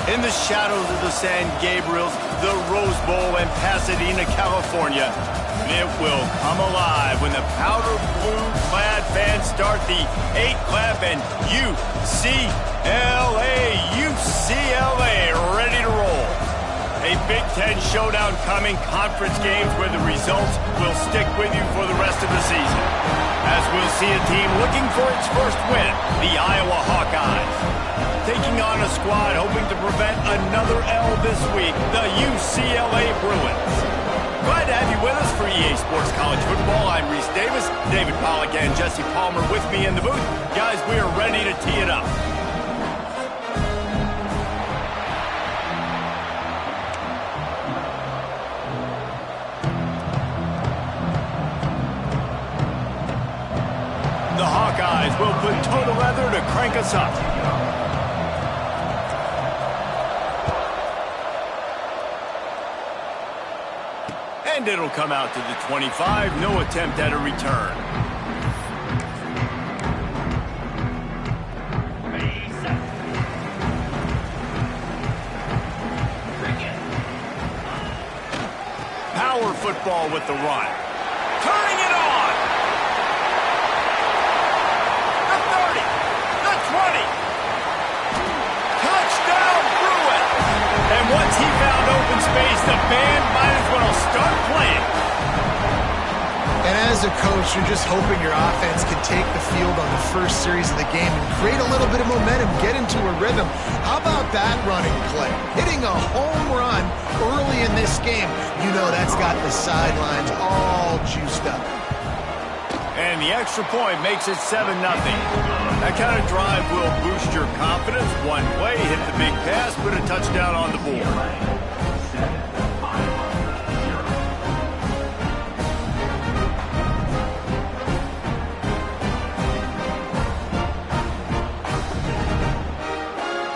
In the shadows of the San Gabriels, the Rose Bowl in Pasadena, California, it will come alive when the powder blue-clad fans start the 8-clap and UCLA ready to roll. A Big Ten showdown coming, conference games where the results will stick with you for the rest of the season. As we'll see a team looking for its first win, the Iowa Hawkeyes. Taking on a squad hoping to prevent another L this week, the UCLA Bruins. Glad to have you with us for EA Sports College Football. I'm Reese Davis, David Pollack and Jesse Palmer with me in the booth. Guys, we are ready to tee it up. The Hawkeyes will put toe to leather to crank us up. And it'll come out to the 25. No attempt at a return. Power football with the run. Turning it on. The 30. The 20. Touchdown Bruins. And once he found open space, the band might as well start playing. And as a coach, you're just hoping your offense can take the field on the first series of the game and create a little bit of momentum, get into a rhythm. How about that running play? Hitting a home run early in this game. You know that's got the sidelines all juiced up. And the extra point makes it 7-0. That kind of drive will boost your confidence. One play, hit the big pass, put a touchdown on the board.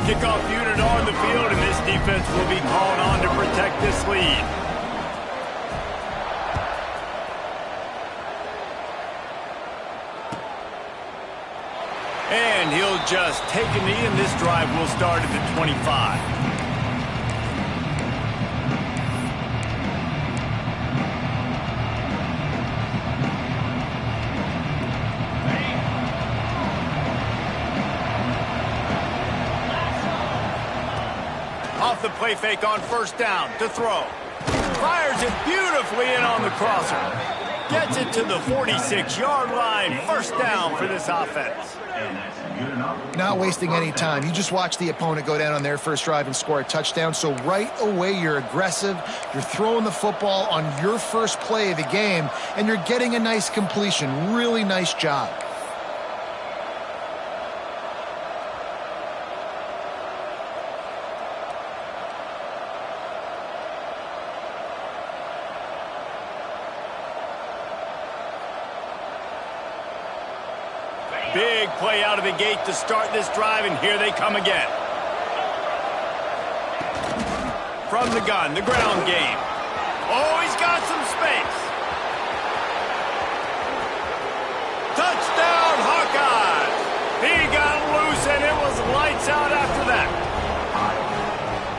Kickoff unit on the field, and this defense will be called on to protect this lead. And he'll just take a knee, and this drive will start at the 25. Off the play fake on first down to throw. Fires it beautifully in on the crosser. Gets it to the 46-yard line. First down for this offense. Not wasting any time. You just watch the opponent go down on their first drive and score a touchdown. So right away, you're aggressive. You're throwing the football on your first play of the game, and you're getting a nice completion. Really nice job. Big play out of the gate to start this drive, and here they come again. From the gun, the ground game. Oh, he's got some space. Touchdown, Hawkeyes. He got loose, and it was lights out after that.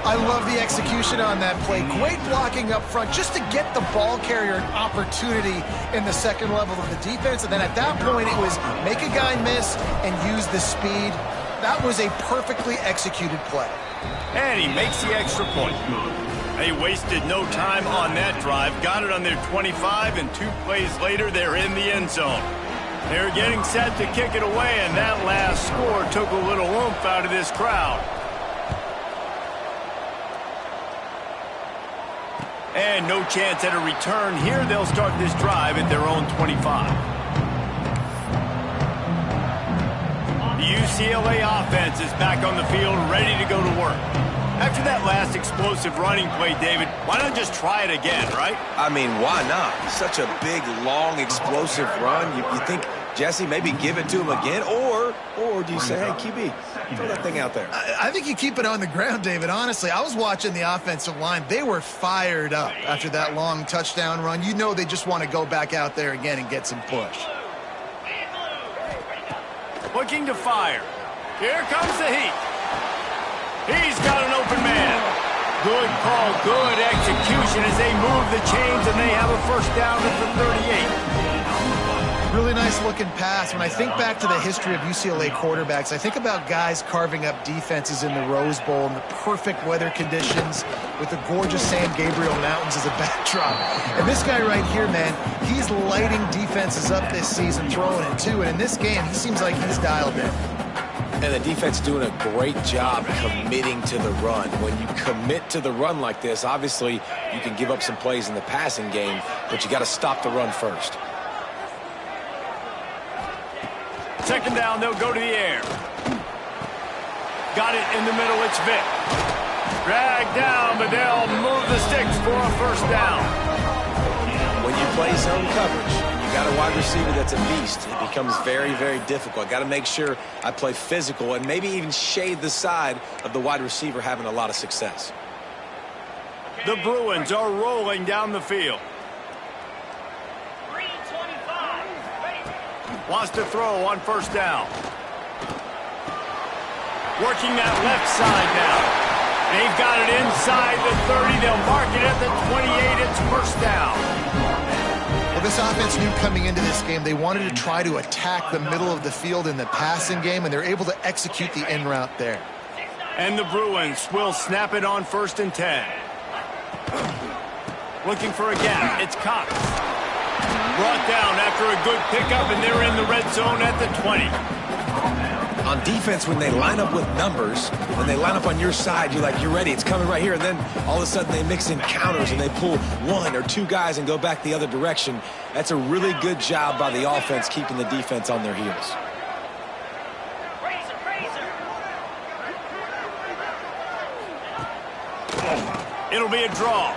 I love the execution on that play. Great blocking up front just to get the ball carrier an opportunity in the second level of the defense. And then at that point, it was make a guy miss and use the speed. That was a perfectly executed play. And he makes the extra point. They wasted no time on that drive. Got it on their 25, and 2 plays later, they're in the end zone. They're getting set to kick it away, and that last score took a little oomph out of this crowd. And no chance at a return here. They'll start this drive at their own 25. The UCLA offense is back on the field, ready to go to work. After that last explosive running play, David, why not just try it again, right? I mean, why not? Such a big, long, explosive run. You think, Jesse, maybe give it to him again? Or do you say, hey, QB, throw that thing out there? I think you keep it on the ground, David. Honestly, I was watching the offensive line. They were fired up after that long touchdown run. You know they just want to go back out there again and get some push. Looking to fire. Here comes the heat. He's got an open man. Good call, good execution as they move the chains, and they have a first down at the 38. Really nice looking pass. When I think back to the history of UCLA quarterbacks, I think about guys carving up defenses in the Rose Bowl in the perfect weather conditions with the gorgeous San Gabriel Mountains as a backdrop. And this guy right here, man, he's lighting defenses up this season, throwing it too. And in this game, he seems like he's dialed in. And the defense doing a great job committing to the run. When you commit to the run like this, obviously you can give up some plays in the passing game, but you got to stop the run first. Second down, they'll go to the air. Got it in the middle, it's Vick. Dragged down, but they'll move the sticks for a first down. When you play zone coverage, you got a wide receiver that's a beast. It becomes very, very difficult. Got to make sure I play physical and maybe even shade the side of the wide receiver having a lot of success. The Bruins are rolling down the field. Wants to throw on first down. Working that left side now. They've got it inside the 30. They'll mark it at the 28. It's first down. Well, this offense knew coming into this game they wanted to try to attack the middle of the field in the passing game, and they're able to execute the in route there. And the Bruins will snap it on 1st and 10. Looking for a gap. It's Cox. Brought down after a good pickup, and they're in the red zone at the 20. On defense, when they line up with numbers, when they line up on your side, you're like, you're ready, it's coming right here. And then all of a sudden they mix in counters and they pull one or two guys and go back the other direction. That's a really good job by the offense keeping the defense on their heels. It'll be a draw.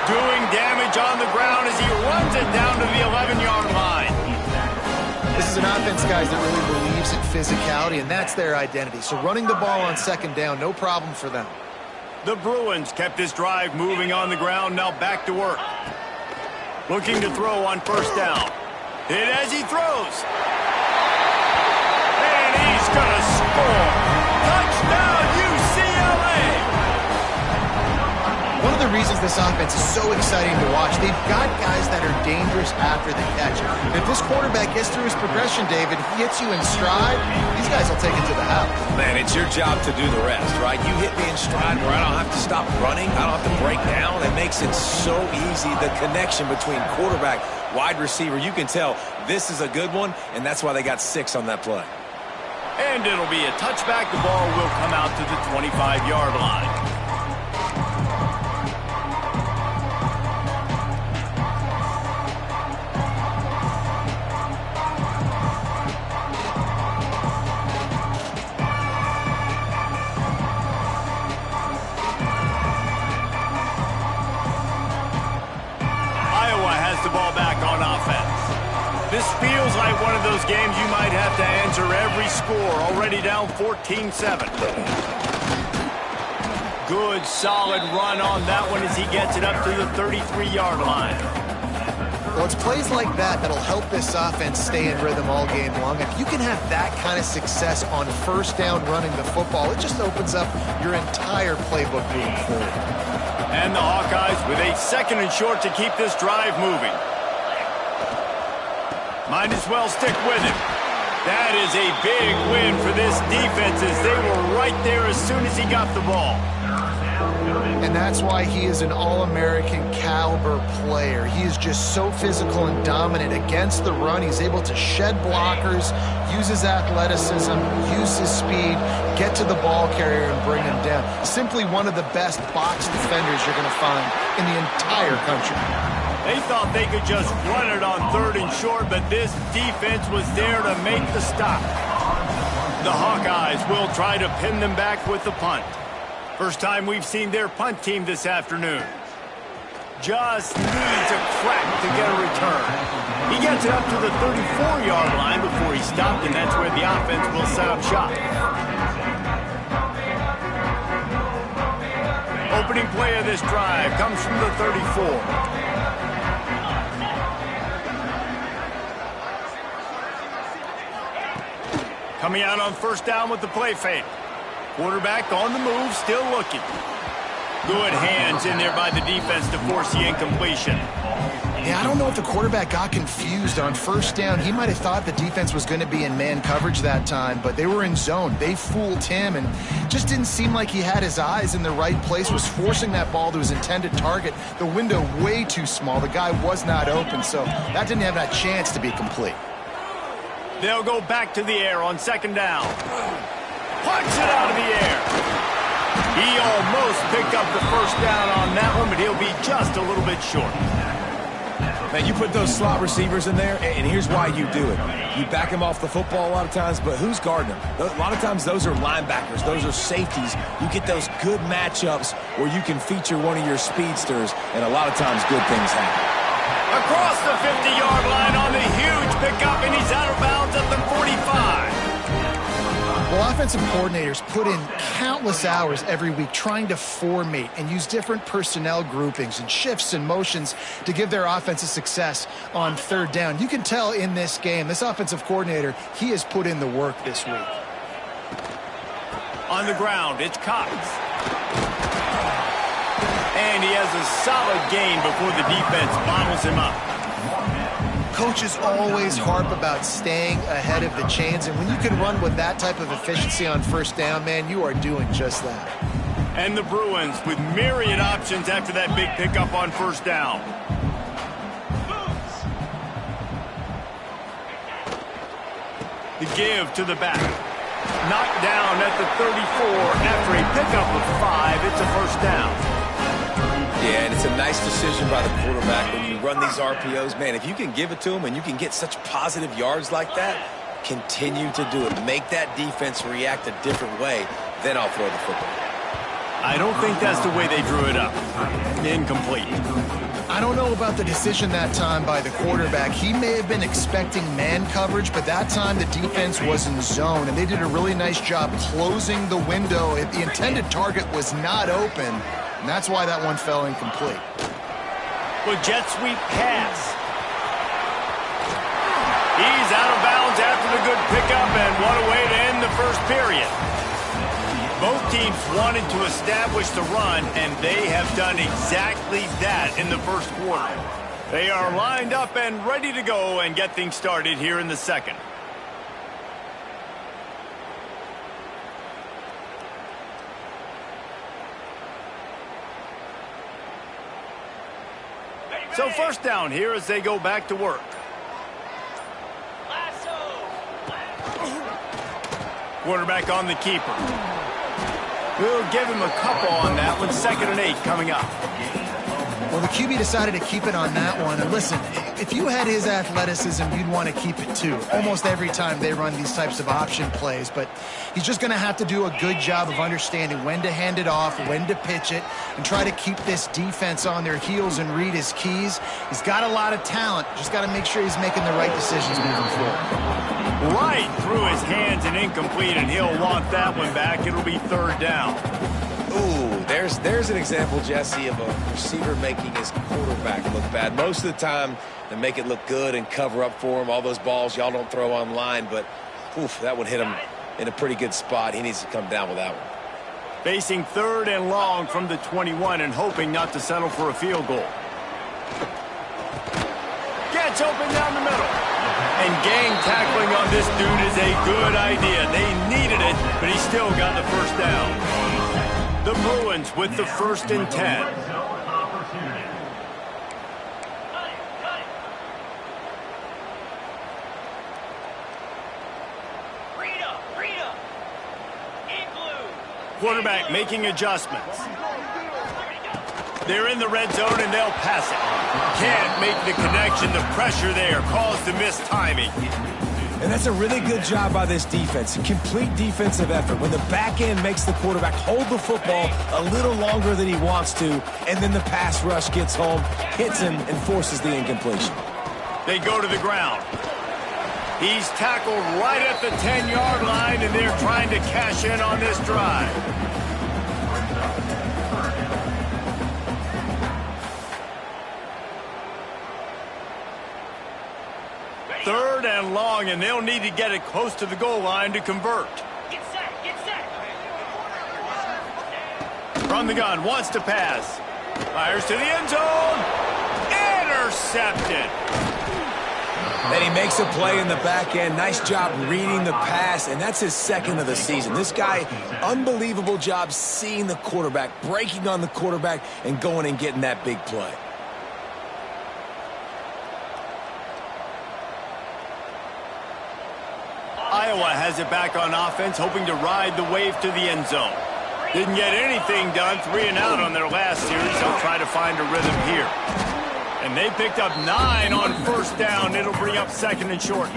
Doing damage on the ground as he runs it down to the 11-yard line. This is an offense, guys, that really believes in physicality, and that's their identity. So running the ball on second down, no problem for them. The Bruins kept this drive moving on the ground, now back to work. Looking to throw on first down. Hit as he throws. And he's going to score. Touchdown, UCLA! One of the reasons this offense is so exciting to watch, they've got guys that are dangerous after the catch. And if this quarterback gets through his progression, David, he hits you in stride, these guys will take it to the house. Man, it's your job to do the rest, right? You hit me in stride where I don't have to stop running. I don't have to break down. It makes it so easy. The connection between quarterback, wide receiver, you can tell this is a good one, and that's why they got 6 on that play. And it'll be a touchback. The ball will come out to the 25-yard line. The ball back on offense. This feels like one of those games you might have to answer every score. Already down 14-7. Good, solid run on that one as he gets it up to the 33-yard line. Well, it's plays like that that'll help this offense stay in rhythm all game long. If you can have that kind of success on first down running the football, it just opens up your entire playbook moving forward. And the Hawkeyes with a 2nd and short to keep this drive moving. Might as well stick with him. That is a big win for this defense as they were right there as soon as he got the ball. And that's why he is an All-American caliber player. He is just so physical and dominant against the run. He's able to shed blockers, use his athleticism, use his speed, get to the ball carrier and bring him down. Simply one of the best box defenders you're going to find in the entire country. They thought they could just run it on 3rd and short, but this defense was there to make the stop. The Hawkeyes will try to pin them back with the punt. First time we've seen their punt team this afternoon. Just needs a crack to get a return. He gets it up to the 34-yard line before he stopped, and that's where the offense will set up shop. Opening play of this drive comes from the 34. Coming out on first down with the play fake. Quarterback on the move, still looking. Good hands in there by the defense to force the incompletion. Yeah, I don't know if the quarterback got confused on first down. He might have thought the defense was going to be in man coverage that time, but they were in zone. They fooled him and just didn't seem like he had his eyes in the right place, was forcing that ball to his intended target. The window way too small. The guy was not open, so that didn't have that chance to be complete. They'll go back to the air on second down. Punch it out of the air. He almost picked up the first down on that one, but he'll be just a little bit short. Man, you put those slot receivers in there, and here's why you do it. You back them off the football a lot of times, but who's guarding them? A lot of times those are linebackers. Those are safeties. You get those good matchups where you can feature one of your speedsters, and a lot of times good things happen. Across the 50-yard line on the huge pickup, and he's out of bounds at the 45. Well, offensive coordinators put in countless hours every week trying to formate and use different personnel groupings and shifts and motions to give their offensive success on third down. You can tell in this game, this offensive coordinator, he has put in the work this week. On the ground, it's Cox. And he has a solid gain before the defense bottles him up. Coaches always harp about staying ahead of the chains, and when you can run with that type of efficiency on first down, man, you are doing just that. And the Bruins with myriad options after that big pickup on first down. The give to the back. Knocked down at the 34 after a pickup of 5. It's a first down. Yeah, and it's a nice decision by the quarterback when you run these RPOs. Man, if you can give it to him and you can get such positive yards like that, continue to do it. Make that defense react a different way, then I'll throw the football. I don't think that's the way they drew it up. Incomplete. I don't know about the decision that time by the quarterback. He may have been expecting man coverage, but that time the defense was in zone, and they did a really nice job closing the window. If the intended target was not open, and that's why that one fell incomplete. Well, jet sweep pass. He's out of bounds after the good pickup, and what a way to end the first period. Both teams wanted to establish the run, and they have done exactly that in the first quarter. They are lined up and ready to go and get things started here in the second. So first down here as they go back to work. Quarterback on the keeper. We'll give him a couple on that one. 2nd and 8 coming up. Well, the QB decided to keep it on that one. And listen, if you had his athleticism, you'd want to keep it too. Almost every time they run these types of option plays. But he's just going to have to do a good job of understanding when to hand it off, when to pitch it, and try to keep this defense on their heels and read his keys. He's got a lot of talent. Just got to make sure he's making the right decisions moving forward. Right through his hands and incomplete, and he'll want that one back. It'll be 3rd down. Ooh, there's an example, Jesse, of a receiver making his quarterback look bad. Most of the time, they make it look good and cover up for him. All those balls y'all don't throw online, but oof, that one hit him in a pretty good spot. He needs to come down with that one. Facing 3rd and long from the 21 and hoping not to settle for a field goal. Gets open down the middle. And gang tackling on this dude is a good idea. They needed it, but he still got the first down. The Bruins with the 1st and 10. Quarterback making adjustments. They're in the red zone and they'll pass it. Can't make the connection. The pressure there caused the missed timing. And that's a really good job by this defense. A complete defensive effort. When the back end makes the quarterback hold the football a little longer than he wants to, and then the pass rush gets home, hits him, and forces the incompletion. They go to the ground. He's tackled right at the 10-yard line, and they're trying to cash in on this drive. Third and long, and they'll need to get it close to the goal line to convert. Get set, get set. From the gun, wants to pass. Fires to the end zone. Intercepted. Then he makes a play in the back end. Nice job reading the pass, and that's his second of the season. This guy, unbelievable job seeing the quarterback, breaking on the quarterback, and going and getting that big play. Iowa has it back on offense, hoping to ride the wave to the end zone. Didn't get anything done, 3 and out on their last series. They'll try to find a rhythm here. And they picked up 9 on first down. It'll bring up second and short.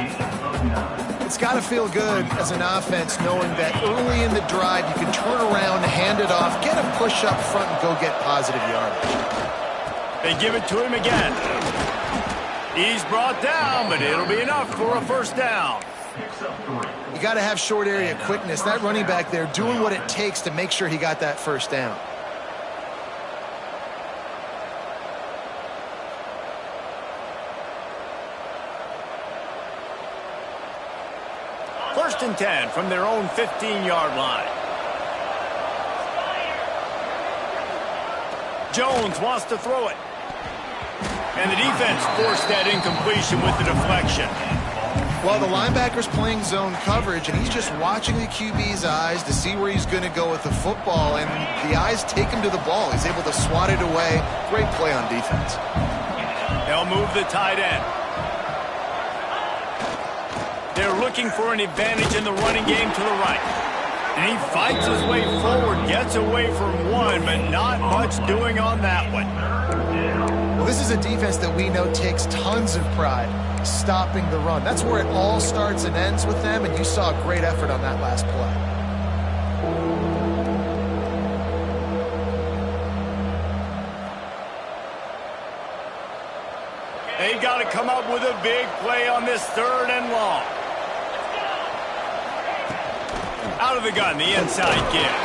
It's got to feel good as an offense knowing that early in the drive you can turn around, hand it off, get a push up front, and go get positive yardage. They give it to him again. He's brought down, but it'll be enough for a first down. You got to have short area quickness. That running back there doing what it takes to make sure he got that first down. First and 10 from their own 15-yard line. Jones wants to throw it. And the defense forced that incompletion with the deflection. Well, the linebacker's playing zone coverage, and he's just watching the QB's eyes to see where he's going to go with the football, and the eyes take him to the ball. He's able to swat it away. Great play on defense. They'll move the tight end. They're looking for an advantage in the running game to the right. And he fights his way forward, gets away from one, but not much doing on that one. Well, this is a defense that we know takes tons of pride stopping the run. That's where it all starts and ends with them, and you saw a great effort on that last play. They've got to come up with a big play on this third and long. Out of the gun, the inside give.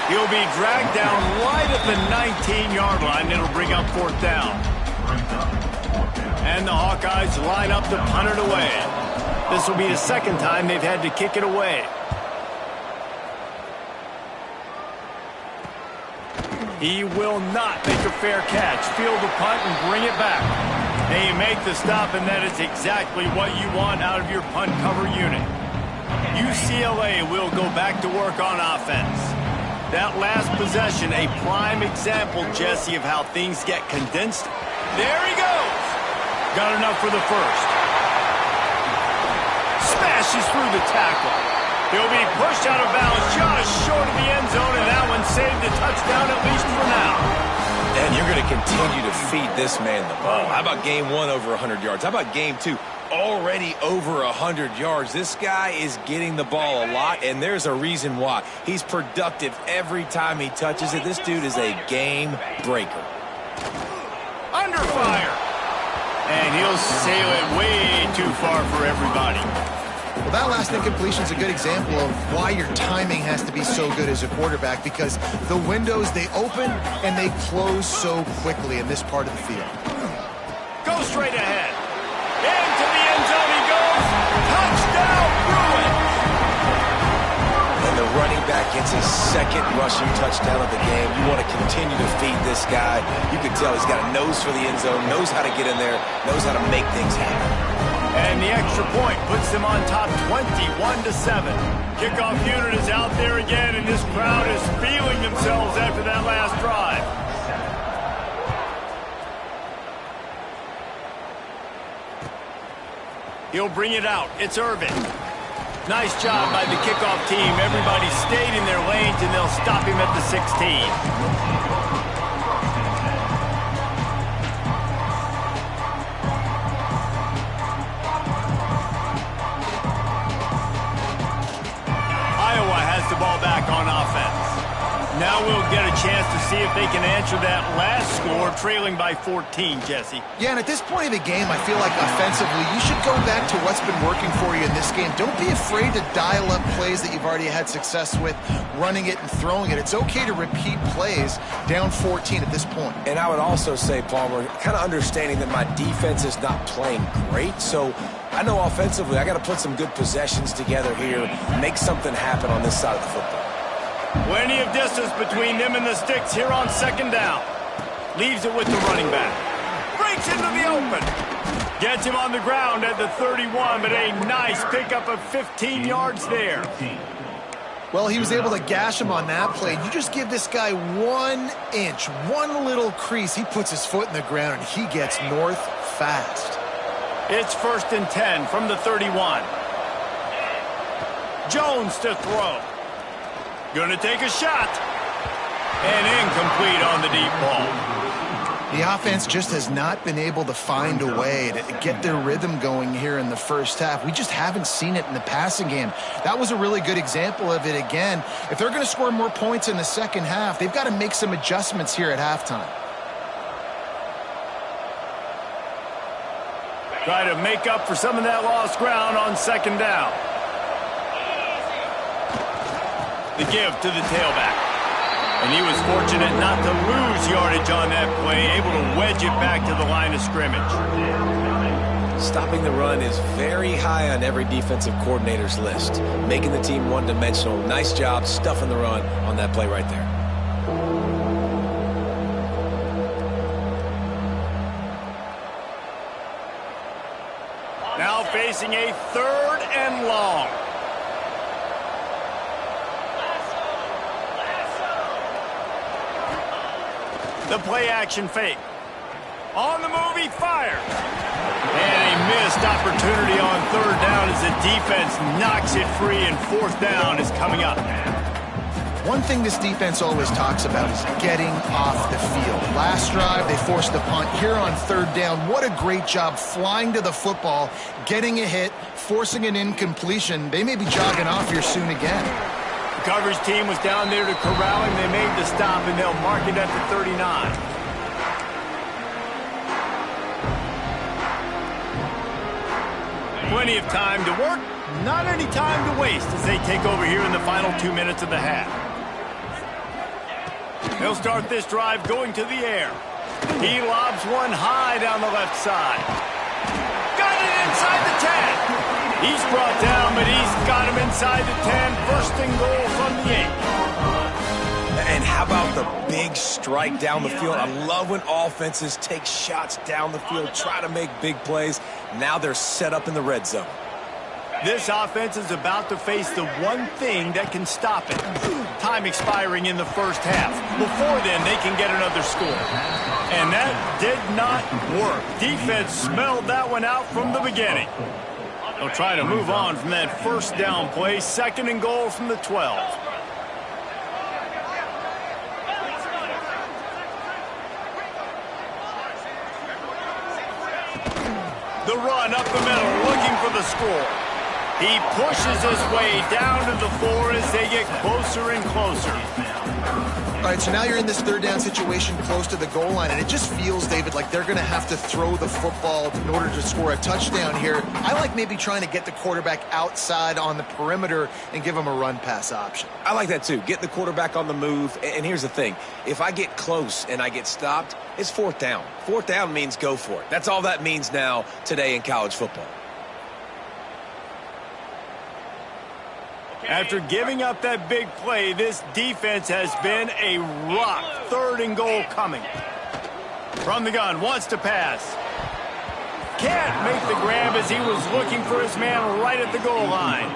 He'll be dragged down right at the 19-yard line. It'll bring up fourth down. And the Hawkeyes line up to punt it away. This will be the second time they've had to kick it away. He will not make a fair catch. Field the punt and bring it back. They make the stop, and that is exactly what you want out of your punt cover unit. UCLA will go back to work on offense. That last possession, a prime example, Jesse, of how things get condensed. There he goes. Got enough for the first. Smashes through the tackle. He'll be pushed out of bounds just short of the end zone, and that one saved a touchdown at least for now. And you're going to continue to feed this man the ball. How about game 1 over 100 yards? How about game 2? Already over 100 yards. This guy is getting the ball a lot, and there's a reason why. He's productive every time he touches it. This dude is a game breaker. Under fire. And he'll sail it way too far for everybody. Well, that last incompletion is a good example of why your timing has to be so good as a quarterback, because the windows, they open and they close so quickly in this part of the field. Go straight ahead. Into the end zone he goes. Touchdown, Bruins. And the running back gets his second rushing touchdown of the game. You want to continue to feed this guy. You can tell he's got a nose for the end zone, knows how to get in there, knows how to make things happen. And the extra point puts them on top 21-7. Kickoff unit is out there again, and this crowd is feeling themselves after that last drive. He'll bring it out. It's Irvin. Nice job by the kickoff team. Everybody stayed in their lanes, and they'll stop him at the 16. The ball back on offense. Now we'll get a chance to see if they can answer that last score, trailing by 14, Jesse. Yeah, and at this point of the game, I feel like offensively, you should go back to what's been working for you in this game. Don't be afraid to dial up plays that you've already had success with, running it and throwing it. It's okay to repeat plays down 14 at this point. And I would also say, Palmer, kind of understanding that my defense is not playing great, so I know offensively I got to put some good possessions together here, make something happen on this side of the football. Plenty of distance between them and the sticks here on second down. Leaves it with the running back. Breaks into the open. Gets him on the ground at the 31, but a nice pickup of 15 yards there. Well, he was able to gash him on that play. You just give this guy 1 inch, one little crease. He puts his foot in the ground, and he gets north fast. It's 1st and 10 from the 31. Jones to throw. Going to take a shot. And incomplete on the deep ball. The offense just has not been able to find a way to get their rhythm going here in the first half. We just haven't seen it in the passing game. That was a really good example of it again. If they're going to score more points in the second half, they've got to make some adjustments here at halftime. Try to make up for some of that lost ground on second down. The give to the tailback. And he was fortunate not to lose yardage on that play, able to wedge it back to the line of scrimmage. Stopping the run is very high on every defensive coordinator's list. Making the team one-dimensional. Nice job stuffing the run on that play right there. Now facing a 3rd and long. The play action fake. On the move, he fires. And a missed opportunity on 3rd down as the defense knocks it free, and 4th down is coming up. One thing this defense always talks about is getting off the field. Last drive, they forced the punt. Here on 3rd down, what a great job flying to the football, getting a hit, forcing an incompletion. They may be jogging off here soon again. The coverage team was down there to corral him. They made the stop, and they'll mark it at the 39. Plenty of time to work, not any time to waste as they take over here in the final 2 minutes of the half. They'll start this drive going to the air. He lobs one high down the left side. Got it inside the 10. He's brought down, but he's got him inside the 10. 1st and goal from the 8. And how about the big strike down the field? I love when offenses take shots down the field, try to make big plays. Now they're set up in the red zone. This offense is about to face the one thing that can stop it. Time expiring in the first half. Before then, they can get another score. And that did not work. Defense smelled that one out from the beginning. They'll try to move on from that 1st down play. 2nd and goal from the 12. The run up the middle, looking for the score. He pushes his way down to the 4 as they get closer and closer. All right, so now you're in this 3rd down situation close to the goal line, and it just feels, David, like they're going to have to throw the football in order to score a touchdown here. I like maybe trying to get the quarterback outside on the perimeter and give him a run-pass option. I like that too. Get the quarterback on the move. And here's the thing. If I get close and I get stopped, it's 4th down. 4th down means go for it. That's all that means now today in college football. After giving up that big play, this defense has been a rock. 3rd and goal coming. From the gun, wants to pass. Can't make the grab as he was looking for his man right at the goal line.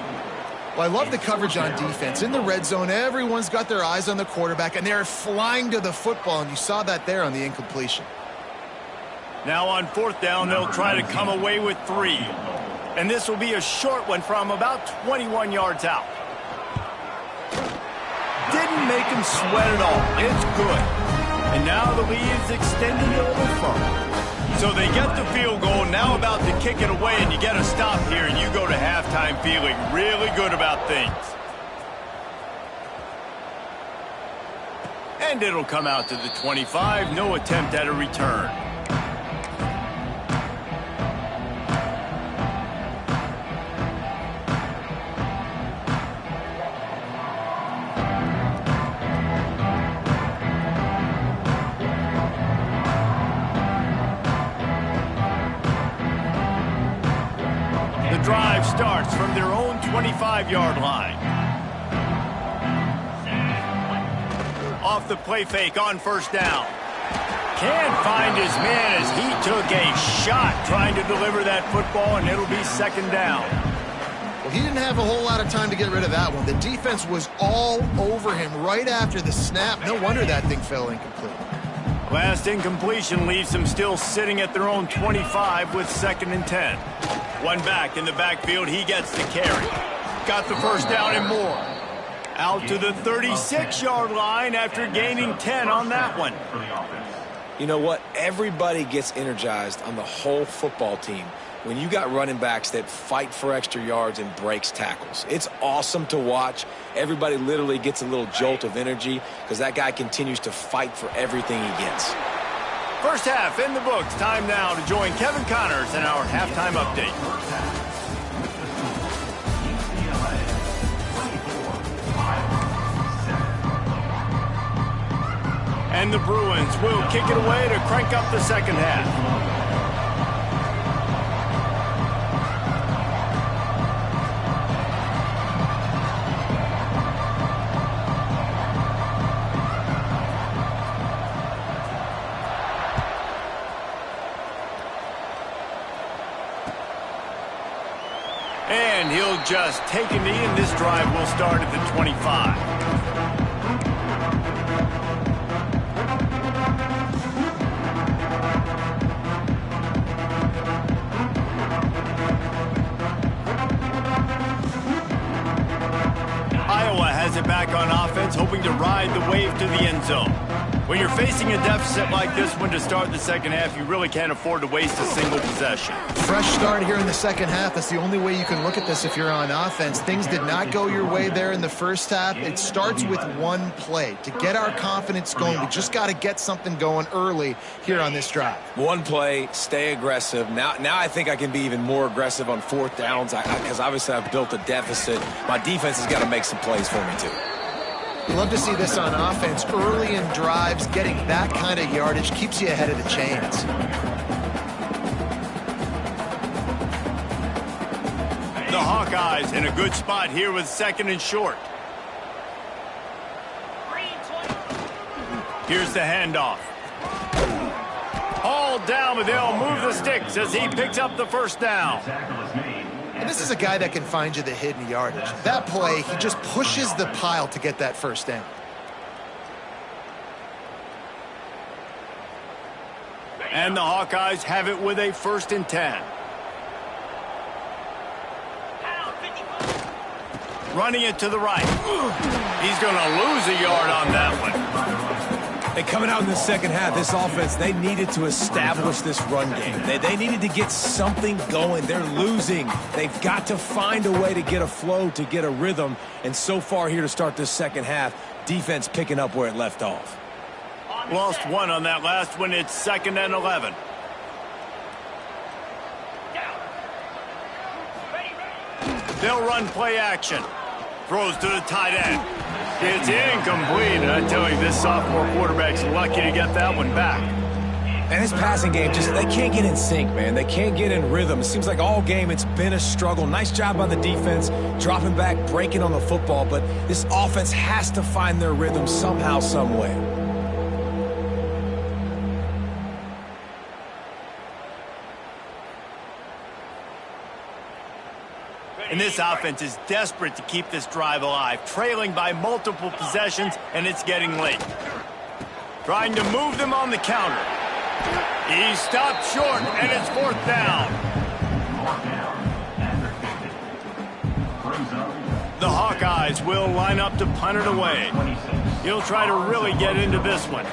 Well, I love the coverage on defense. In the red zone, everyone's got their eyes on the quarterback, and they're flying to the football, and you saw that there on the incompletion. Now on 4th down, they'll try to come away with 3. And this will be a short one from about 21 yards out. Didn't make him sweat at all. It's good. And now the lead is extending a little further. So they get the field goal, now about to kick it away, and you get a stop here, and you go to halftime feeling really good about things. And it'll come out to the 25. No attempt at a return. Drive starts from their own 25-yard line. Off the play fake on first down. Can't find his man as he took a shot trying to deliver that football, and it'll be second down. Well, he didn't have a whole lot of time to get rid of that one. The defense was all over him right after the snap. No wonder that thing fell incomplete. Last incompletion leaves them still sitting at their own 25 with 2nd and 10. One back in the backfield. He gets the carry. Got the first down and more. Out to the 36-yard line after gaining 10 on that one. You know what? Everybody gets energized on the whole football team when you got running backs that fight for extra yards and breaks tackles. It's awesome to watch. Everybody literally gets a little jolt of energy because that guy continues to fight for everything he gets. First half in the books. Time now to join Kevin Connors in our halftime update. And the Bruins will kick it away to crank up the second half. And he'll just take a knee, and this drive will start at the 25. Iowa has it back on offense, hoping to ride the wave to the end zone. When you're facing a deficit like this one to start the second half, you really can't afford to waste a single possession. Fresh start here in the second half. That's the only way you can look at this if you're on offense. Things did not go your way there in the first half. It starts with one play. To get our confidence going, we just got to get something going early here on this drive. One play, stay aggressive. Now I think I can be even more aggressive on 4th downs because obviously I've built a deficit. My defense has got to make some plays for me too. You love to see this on offense. Early in drives, getting that kind of yardage keeps you ahead of the chains. The Hawkeyes in a good spot here with 2nd and short. Here's the handoff. All down, but they'll move the sticks as he picks up the first down. And this is a guy that can find you the hidden yardage. That play, he just pushes the pile to get that first down. And the Hawkeyes have it with a 1st and 10. Running it to the right. He's going to lose a yard on that one. And coming out in the second half, this offense, they needed to establish this run game. They needed to get something going. They're losing. They've got to find a way to get a flow, to get a rhythm. And so far here to start this second half, defense picking up where it left off. Lost one on that last one. It's 2nd and 11. They'll run play action. Throws to the tight end. It's incomplete, and I tell you, this sophomore quarterback's lucky to get that one back. And this passing game, they can't get in sync, man. They can't get in rhythm. It seems like all game it's been a struggle. Nice job by the defense, dropping back, breaking on the football, but this offense has to find their rhythm somehow, some way. And this offense is desperate to keep this drive alive, trailing by multiple possessions, and it's getting late. Trying to move them on the counter. He stopped short, and it's 4th down. The Hawkeyes will line up to punt it away. He'll try to really get into this one.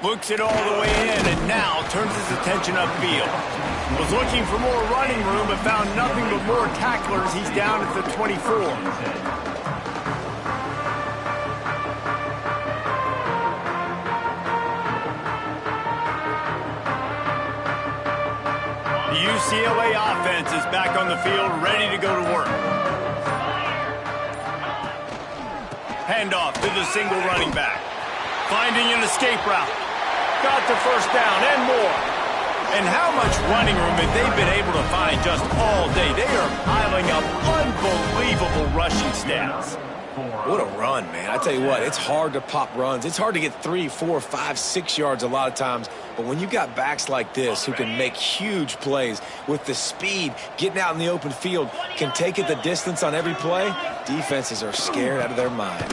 Looks it all the way in, and now turns his attention upfield. Was looking for more running room, but found nothing but more tacklers. He's down at the 24. The UCLA offense is back on the field, ready to go to work. Handoff to the single running back. Finding an escape route. Got the first down and more. And how much running room have they been able to find just all day? They are piling unbelievable rushing stats. What a run, man. I tell you what, it's hard to pop runs. It's hard to get 3, 4, 5, 6 yards a lot of times. But when you got backs like this who can make huge plays with the speed, getting out in the open field, can take it the distance on every play, defenses are scared out of their mind.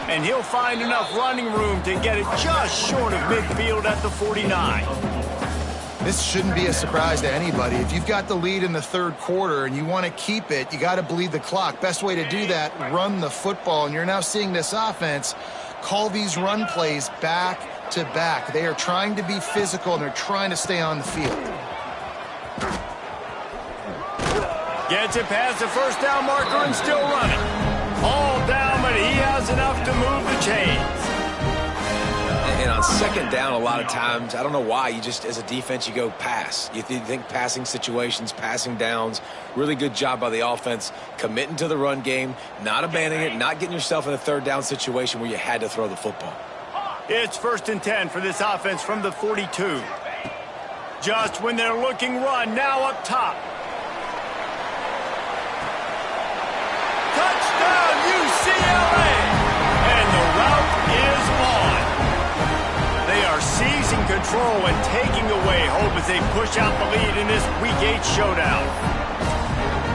And he'll find enough running room to get it just short of midfield at the 49. This shouldn't be a surprise to anybody. If you've got the lead in the third quarter and you want to keep it, you got to bleed the clock. Best way to do that, run the football. And you're now seeing this offense call these run plays back to back. They are trying to be physical, and they're trying to stay on the field. Gets it past the first down marker and still running. All down, but he has enough to move the chains. And on second down, a lot of times, I don't know why, you just, as a defense, you go pass. You think passing situations, passing downs. Really good job by the offense, committing to the run game, not abandoning it, not getting yourself in a third down situation where you had to throw the football. It's 1st and 10 for this offense from the 42. Just when they're looking run, now up top. Touchdown, UCLA! And the route is on. They are seizing control and taking away hope as they push out the lead in this Week 8 showdown.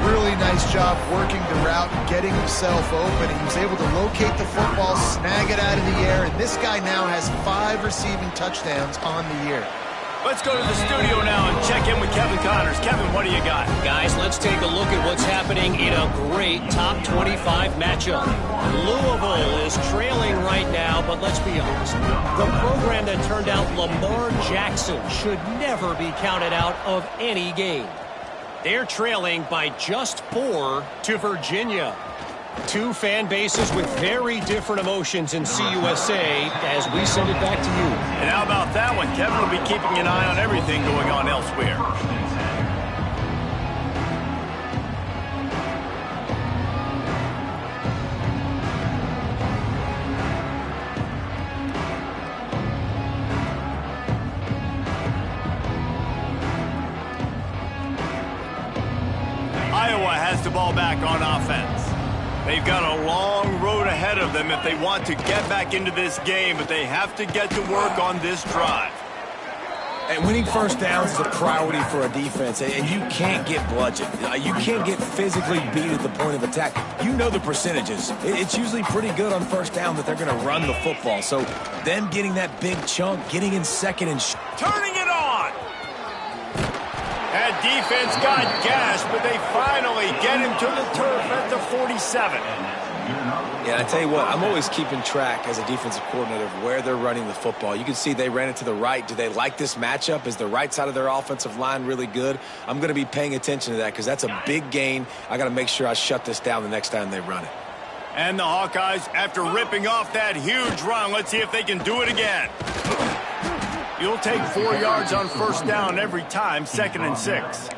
Really nice job working the route, getting himself open. He was able to locate the football, snag it out of the air, and this guy now has 5 receiving touchdowns on the year. Let's go to the studio now and check in with Kevin Connors. Kevin, what do you got? Guys, let's take a look at what's happening in a great top 25 matchup. Louisville is trailing right now, but let's be honest. The program that turned out Lamar Jackson should never be counted out of any game. They're trailing by just 4 to Virginia. Two fan bases with very different emotions in CUSA as we send it back to you. And how about that one? Kevin will be keeping an eye on everything going on elsewhere. Iowa has the ball back on offense. They've got a long road ahead of them if they want to get back into this game, but they have to get to work on this drive. And winning first downs is a priority for a defense, and you can't get bludgeoned. You can't get physically beat at the point of attack. You know the percentages. It's usually pretty good on first down that they're going to run the football. So them getting that big chunk, getting in second and turning it on. That defense got gashed, but they finally get him to the turf at the 47. Yeah, I tell you what, I'm always keeping track as a defensive coordinator of where they're running the football. You can see they ran it to the right. Do they like this matchup? Is the right side of their offensive line really good? I'm going to be paying attention to that because that's a big gain. I got to make sure I shut this down the next time they run it. And the Hawkeyes, after ripping off that huge run, let's see if they can do it again. You'll take 4 yards on first down every time, 2nd and 6.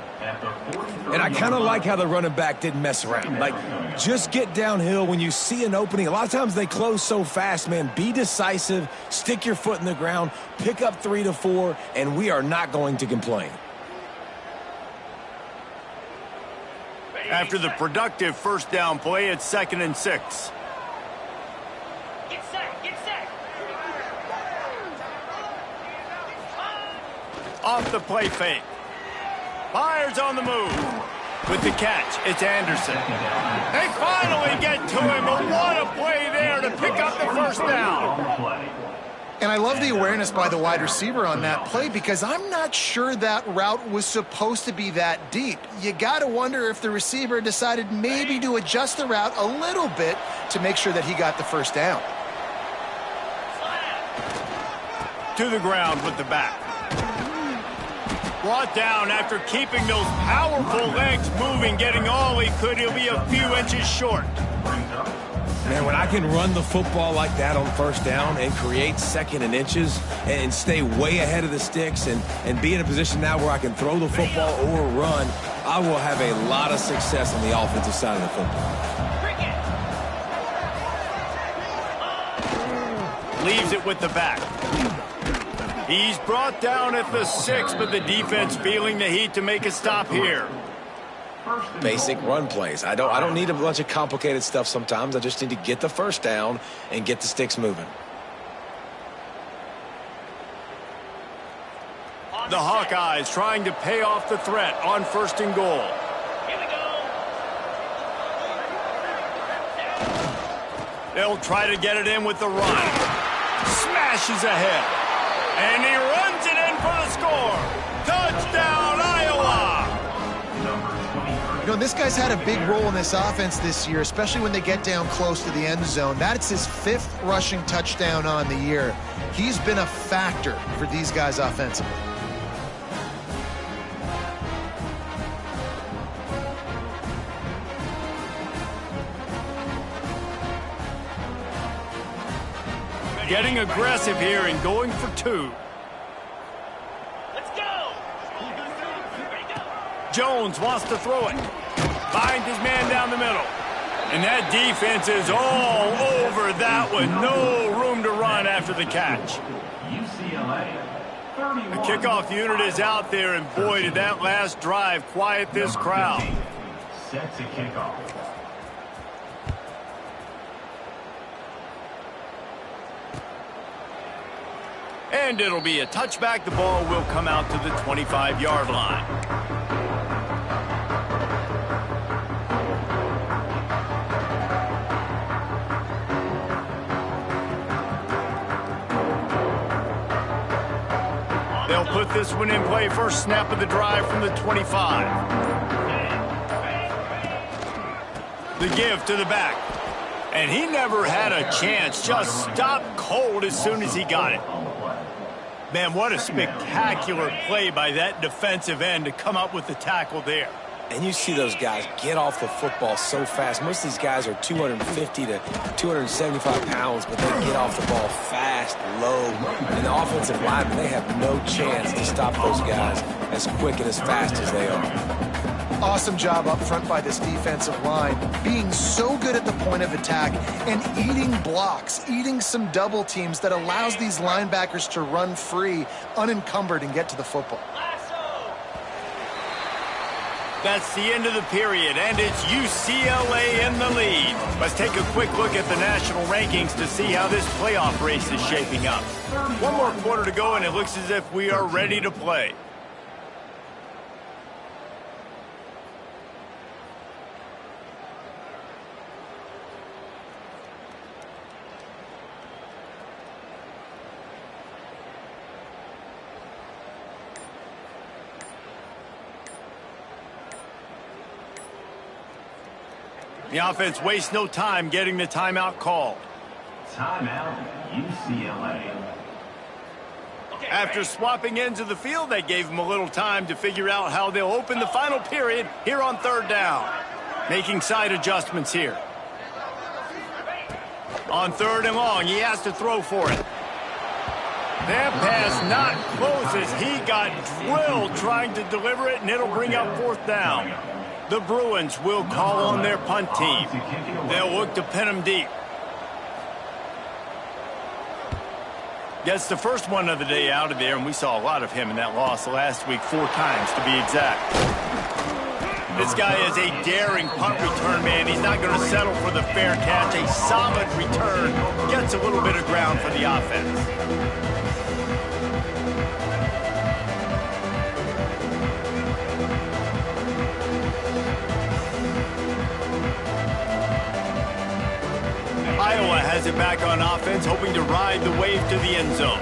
And I kind of like how the running back didn't mess around. Like, just get downhill when you see an opening. A lot of times they close so fast, man. Be decisive, stick your foot in the ground, pick up 3 to 4, and we are not going to complain. After the productive first down play, it's 2nd and 6. Off the play fake. Fires on the move. With the catch, it's Anderson. They finally get to him, but what a play there to pick up the first down. And I love the awareness by the wide receiver on that play because I'm not sure that route was supposed to be that deep. You got to wonder if the receiver decided maybe to adjust the route a little bit to make sure that he got the first down. To the ground with the back. Brought down after keeping those powerful legs moving, getting all he could. He'll be a few inches short. Man, when I can run the football like that on first down and create 2nd and inches and stay way ahead of the sticks and be in a position now where I can throw the football or run, I will have a lot of success on the offensive side of the football. Leaves it with the back. He's brought down at the 6, but the defense feeling the heat to make a stop here. Basic run plays. I don't need a bunch of complicated stuff sometimes. I just need to get the first down and get the sticks moving. The Hawkeyes trying to pay off the threat on 1st and goal. Here we go. They'll try to get it in with the run. Smashes ahead. And he runs it in for the score. Touchdown, Iowa! You know, this guy's had a big role in this offense this year, especially when they get down close to the end zone. That's his 5th rushing touchdown on the year. He's been a factor for these guys offensively. Getting aggressive here and going for 2. Let's go. Jones wants to throw it. Finds his man down the middle. And that defense is all over that one. No room to run after the catch. The kickoff unit is out there, and boy, did that last drive quiet this crowd. Set to kickoff. And it'll be a touchback. The ball will come out to the 25-yard line. They'll put this one in play. First snap of the drive from the 25. The give to the back. And he never had a chance. Just stopped cold as soon as he got it. Man, what a spectacular play by that defensive end to come up with the tackle there. And you see those guys get off the football so fast. Most of these guys are 250 to 275 pounds, but they get off the ball fast, low. And the offensive linemen, they have no chance to stop those guys as quick and as fast as they are. Awesome job up front by this defensive line, being so good at the point of attack and eating blocks, eating some double teams that allows these linebackers to run free, unencumbered, and get to the football. That's the end of the period, and it's UCLA in the lead. Let's take a quick look at the national rankings to see how this playoff race is shaping up. One more quarter to go, and it looks as if we are ready to play. The offense wastes no time getting the timeout called. Timeout, UCLA. After swapping ends of the field, they gave them a little time to figure out how they'll open the final period here on 3rd down. Making side adjustments here. On 3rd and long, he has to throw for it. That pass not close as he got drilled trying to deliver it, and it'll bring up 4th down. The Bruins will call on their punt team. They'll look to pin him deep. Gets the first one of the day out of there, and we saw a lot of him in that loss last week, 4 times to be exact. This guy is a daring punt return man. He's not going to settle for the fair catch. A solid return. Gets a little bit of ground for the offense. Iowa has it back on offense, hoping to ride the wave to the end zone.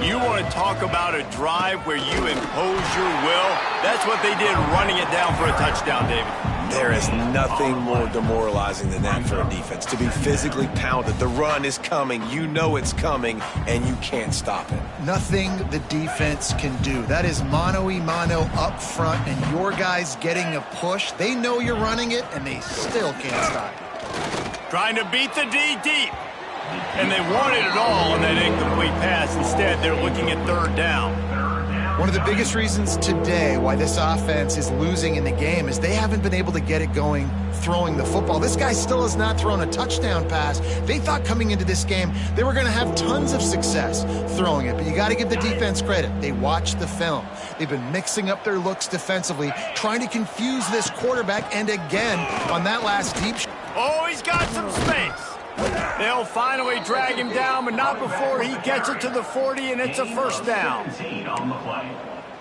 You want to talk about a drive where you impose your will? That's what they did, running it down for a touchdown, David. There is nothing more demoralizing than that for a defense, to be physically pounded. The run is coming, you know it's coming, and you can't stop it. Nothing the defense can do. That is mano-a-mano up front, and your guys getting a push. They know you're running it, and they still can't stop it. Trying to beat the D deep. And they wanted it all on that incomplete pass. Instead, they're looking at 3rd down. 3rd down One of the biggest reasons today why this offense is losing in the game is they haven't been able to get it going throwing the football. This guy still has not thrown a touchdown pass. They thought coming into this game they were going to have tons of success throwing it, but you got to give the defense credit. They watched the film. They've been mixing up their looks defensively, trying to confuse this quarterback, and again on that last deep shot. Oh, he's got some space. They'll finally drag him down, but not before he gets it to the 40, and it's a first down.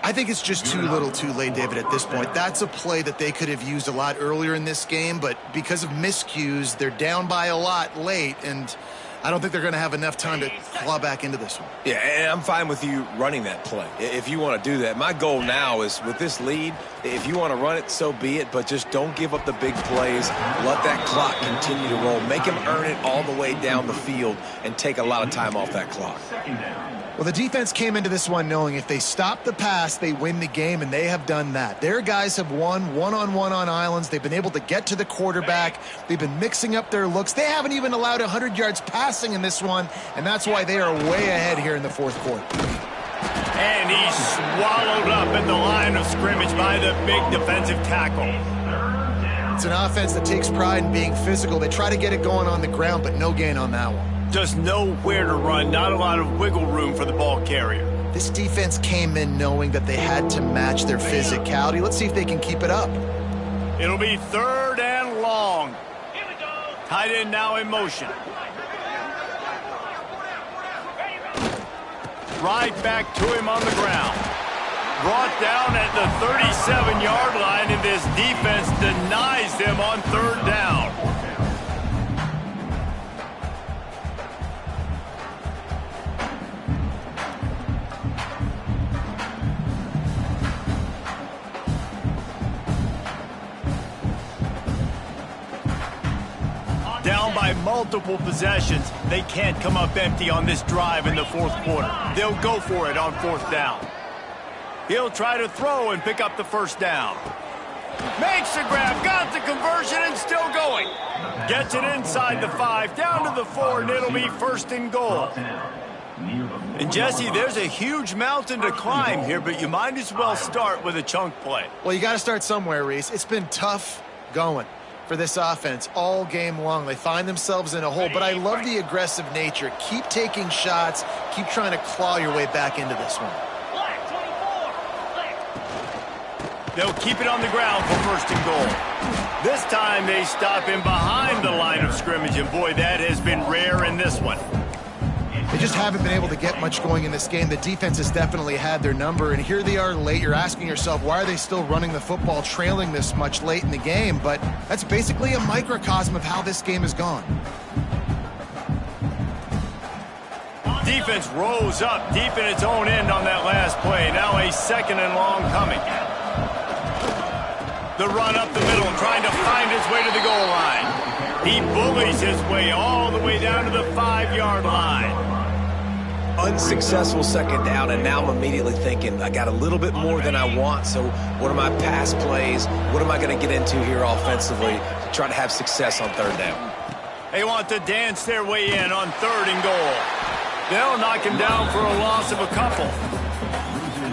I think it's just too little too late, David, at this point. That's a play that they could have used a lot earlier in this game, but because of miscues, they're down by a lot late, and I don't think they're going to have enough time to claw back into this one. Yeah, and I'm fine with you running that play if you want to do that. My goal now is with this lead, if you want to run it, so be it, but just don't give up the big plays. Let that clock continue to roll. Make him earn it all the way down the field and take a lot of time off that clock. Well, the defense came into this one knowing if they stop the pass, they win the game, and they have done that. Their guys have won one-on-one on islands. They've been able to get to the quarterback. They've been mixing up their looks. They haven't even allowed 100 yards passing in this one, and that's why they are way ahead here in the fourth quarter. And he's swallowed up at the line of scrimmage by the big defensive tackle. It's an offense that takes pride in being physical. They try to get it going on the ground, but no gain on that one. Just nowhere to run, not a lot of wiggle room for the ball carrier. This defense came in knowing that they had to match their physicality. Let's see if they can keep it up. It'll be third and long. Tight end now in motion. Right back to him on the ground. Brought down at the 37-yard line, and this defense denies them on third down. Down by multiple possessions. They can't come up empty on this drive in the fourth quarter. They'll go for it on fourth down. He'll try to throw and pick up the first down. Makes the grab, got the conversion, and still going. Gets it inside the 5, down to the 4, and it'll be first and goal. And Jesse, there's a huge mountain to climb here, but you might as well start with a chunk play. Well, you got to start somewhere, Reese. It's been tough going for this offense all game long. They find themselves in a hole, but I love the aggressive nature. Keep taking shots. Keep trying to claw your way back into this one. They'll keep it on the ground for first and goal. This time they stop him behind the line of scrimmage, and boy, that has been rare in this one. They just haven't been able to get much going in this game. The defense has definitely had their number, and here they are late. You're asking yourself, why are they still running the football, trailing this much late in the game? But that's basically a microcosm of how this game has gone. Defense rose up deep in its own end on that last play. Now a second and long coming. The run up the middle, trying to find his way to the goal line. He bullies his way all the way down to the 5-yard line. Unsuccessful second down, and now I'm immediately thinking, I got a little bit more than I want, so what are my pass plays? What am I going to get into here offensively to try to have success on third down? They want to dance their way in on third and goal. They'll knock him down for a loss of a couple.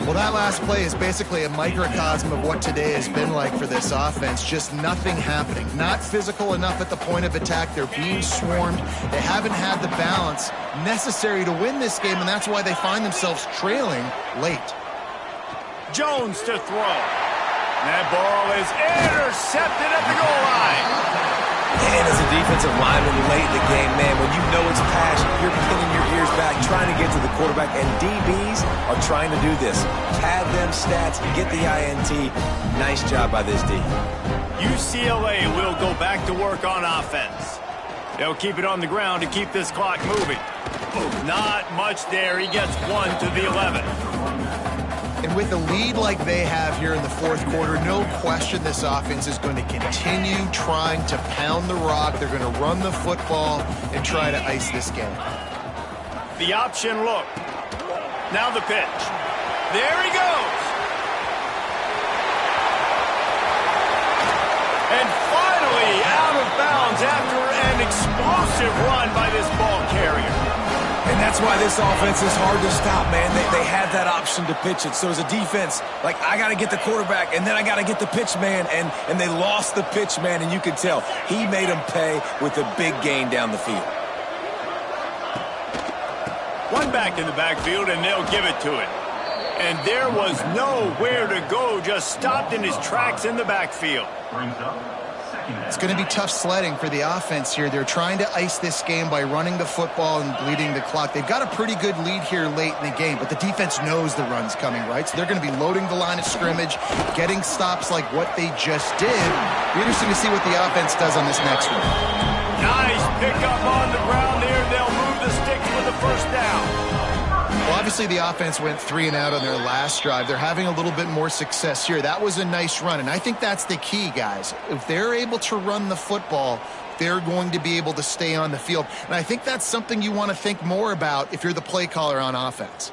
Well, that last play is basically a microcosm of what today has been like for this offense. Just nothing happening. Not physical enough at the point of attack. They're being swarmed. They haven't had the balance necessary to win this game, and that's why they find themselves trailing late. Jones to throw. That ball is intercepted at the goal line. And as a defensive lineman late in the game, man, when you know it's passion, you're pinning your ears back, trying to get to the quarterback, and DBs are trying to do this. Pad them stats, get the INT. Nice job by this D. UCLA will go back to work on offense. They'll keep it on the ground to keep this clock moving. Not much there. He gets one to the 11. And with a lead like they have here in the fourth quarter, no question this offense is going to continue trying to pound the rock. They're going to run the football and try to ice this game. The option look. Now the pitch. There he goes. And finally out of bounds after an explosive run by this ball carrier. And that's that's why this offense is hard to stop, man. They have that option to pitch it. So as a defense, like, I got to get the quarterback, and then I got to get the pitch man, and they lost the pitch man, and you could tell. He made them pay with a big gain down the field. One back in the backfield, and they'll give it to it. And there was nowhere to go, just stopped in his tracks in the backfield. Brings up second down. It's going to be tough sledding for the offense here. They're trying to ice this game by running the football and bleeding the clock. They've got a pretty good lead here late in the game, but the defense knows the run's coming, right? So they're going to be loading the line of scrimmage, getting stops like what they just did. Be interesting to see what the offense does on this next one. Nice pickup on the ground there. They'll move the sticks with the first down. Well, obviously the offense went 3 and out on their last drive. They're having a little bit more success here. That was a nice run, and I think that's the key, guys. If they're able to run the football, they're going to be able to stay on the field. And I think that's something you want to think more about if you're the play caller on offense.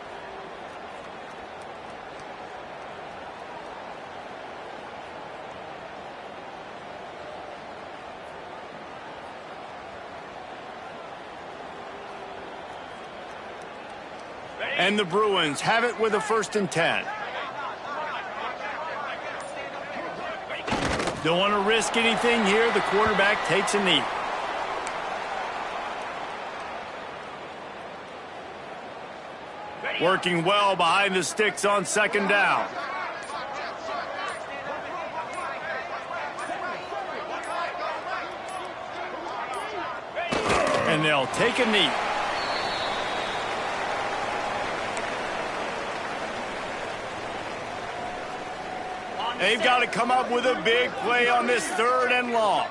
And the Bruins have it with a 1st and 10. Don't want to risk anything here. The quarterback takes a knee. Working well behind the sticks on 2nd down. And they'll take a knee. They've got to come up with a big play on this 3rd and long.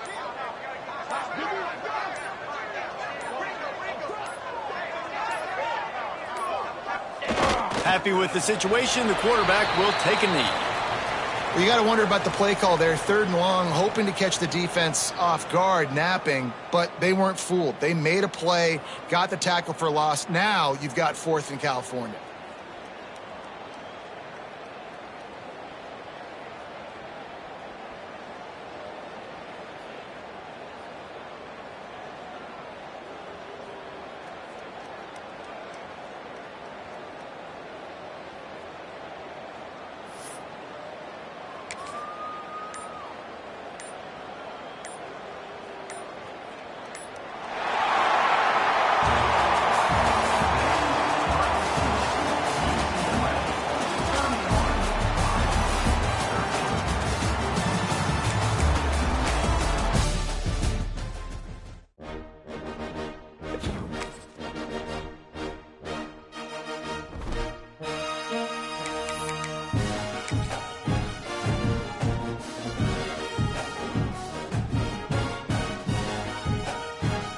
Happy with the situation, the quarterback will take a knee. Well, you got to wonder about the play call there. 3rd and long, hoping to catch the defense off guard, napping, but they weren't fooled. They made a play, got the tackle for loss. Now you've got 4th in California.